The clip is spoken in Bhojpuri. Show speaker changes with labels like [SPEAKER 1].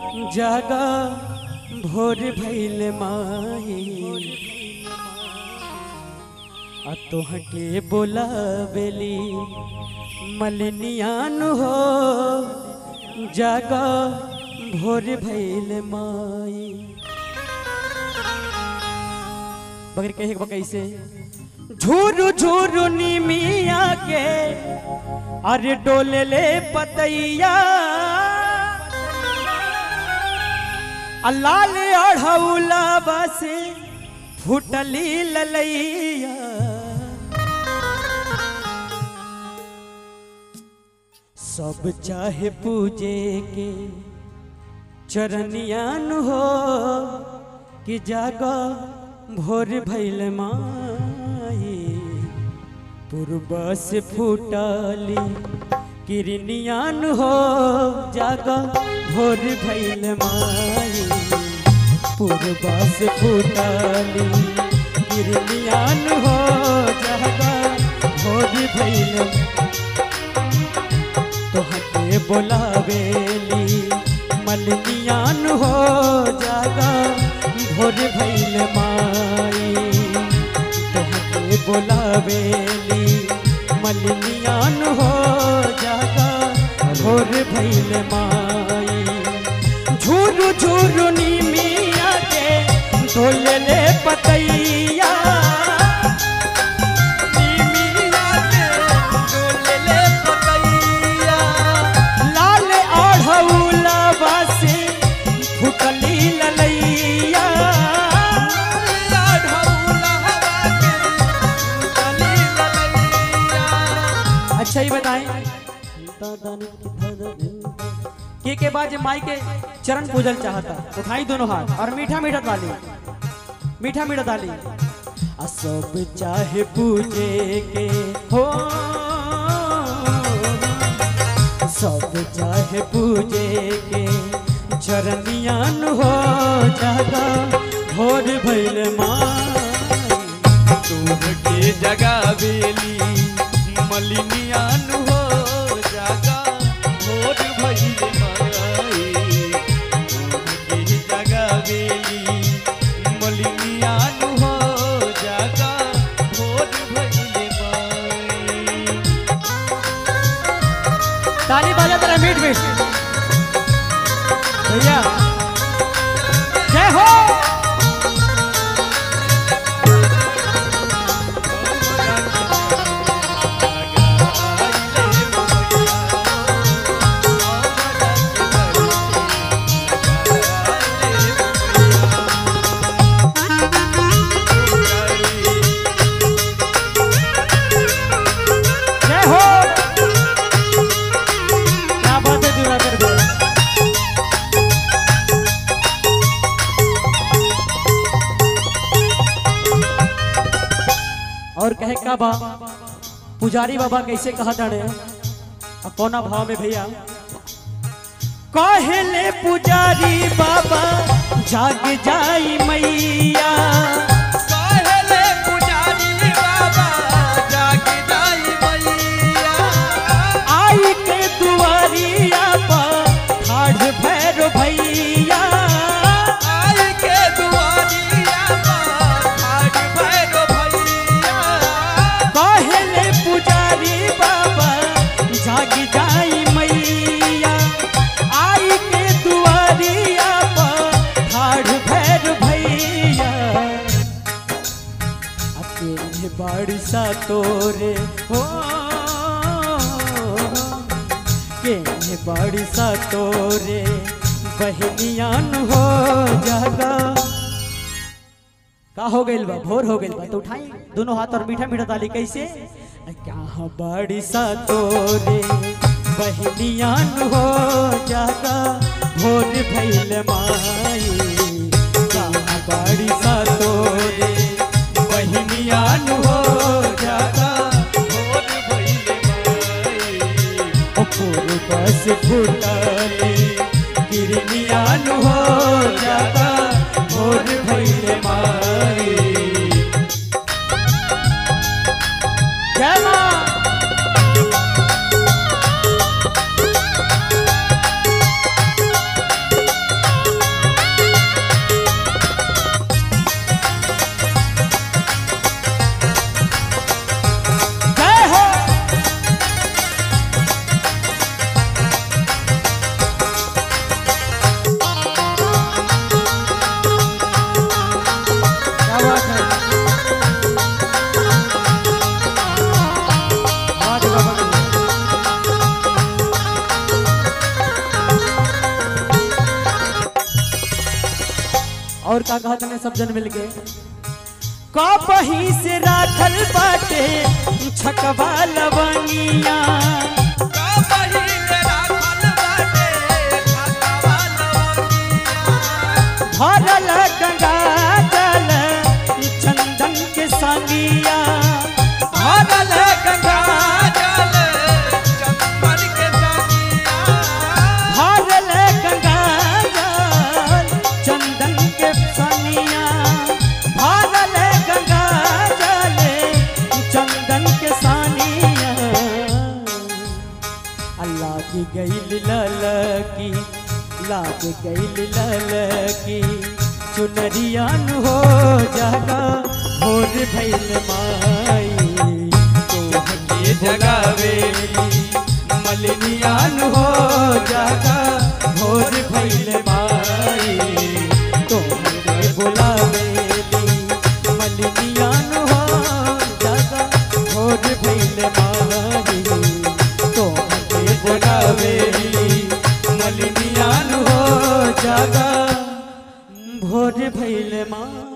[SPEAKER 1] जागा भोर भइल माई आ तोहके बोलावेली मलनियान हो जागा भोर भइल माई। बगैर कहे कैसे झूरू झूरू निमिया के अरे डोले ले पतैया अल्लाह ले अढ़ौला बसे फुटली ललैया सब चाहे पूजे के चरनियान हो कि जागा भोर भइल माई पूर्व से फूटली किरनियान हो जागा भोर भइल माई पूर्व से फूटली किरनियान हो जागा भोर भइल तोहके बोलावेली मलनियान हो जागा भोर भइल माई तोहके बोलावेली मलनियान हो जागा भोर भइल माई। झूरू झूरू निमिया के डोले ले पतैया अच्छा ही बताएं के बाद माई के चरण पूजन चाहता उठाई दोनों हाथ और मीठा मीठा ताली मीठा मीठा ताली सब चाहे पूजे के हो सब चाहे पूजे के चरनियान हो जागा भोर भइल माई
[SPEAKER 2] तोहके जगावेली मलनियान हो जागा भोर भइल माई तोहके जगावेली मलनियान हो जागा भोर भइल माई।
[SPEAKER 1] ताली बजा तेरा मीठ मीठ भैया जय हो। और कहे का बा पुजारी बाबा कैसे कहा जाने कौना भाव में भैया कहले पुजारी बाबा जाग जाई मैया
[SPEAKER 2] कहले पुजारी बाबा जाग जाई मैया
[SPEAKER 1] आई के दुआरिया पर ठाढ़ भैरो भैया
[SPEAKER 2] आई के दुआरिया पर ठाढ़ भैरो भैया
[SPEAKER 1] कहले पुजारी बाबा जाग जाई मैया आई के दुआरिया पर ठाढ़ भैरो भैया अकेले बारिशा तोरे हो के बारिशा तोरे बहनियान हो जागा का हो गइल बा भोर हो गइल बा तो उठाई दोनों हाथ और मीठा मीठा ताली कैसे क्या बारिशा तोरे बहनियान हो जागा भोर भइल माई क्या बारिशा तोरे बहनियान हो जागा
[SPEAKER 2] भोर भइल माई
[SPEAKER 1] पूर्व से फूटली किरनियान हो जागा भोर भइल माई। जय मां। और का कहत ने सब जन मिल के कपही से राखल बाटे छकवा लवंगिया
[SPEAKER 2] कपही से राखल बाटे छकवा लवंगिया
[SPEAKER 1] भरल गंगा जल चंदन के संगिया
[SPEAKER 2] भरल गंगा जल चंदन के संगिया
[SPEAKER 1] भरल गंगा जल चंदन के संगिया भरल गंगा जल चंदन के सानिया अल्लाह की गईल ललकी लाग गईल ललकी चुनरियान हो जागा भोर भइल माई
[SPEAKER 2] तोहके जगावेली
[SPEAKER 1] मलिनियान हो जागा भोर भइल माई तोहके बुलावेली मलिनियान हो जागा भोर भइल माई तोहके बुलावेली मलिनियान हो जागा भोर भइल माई।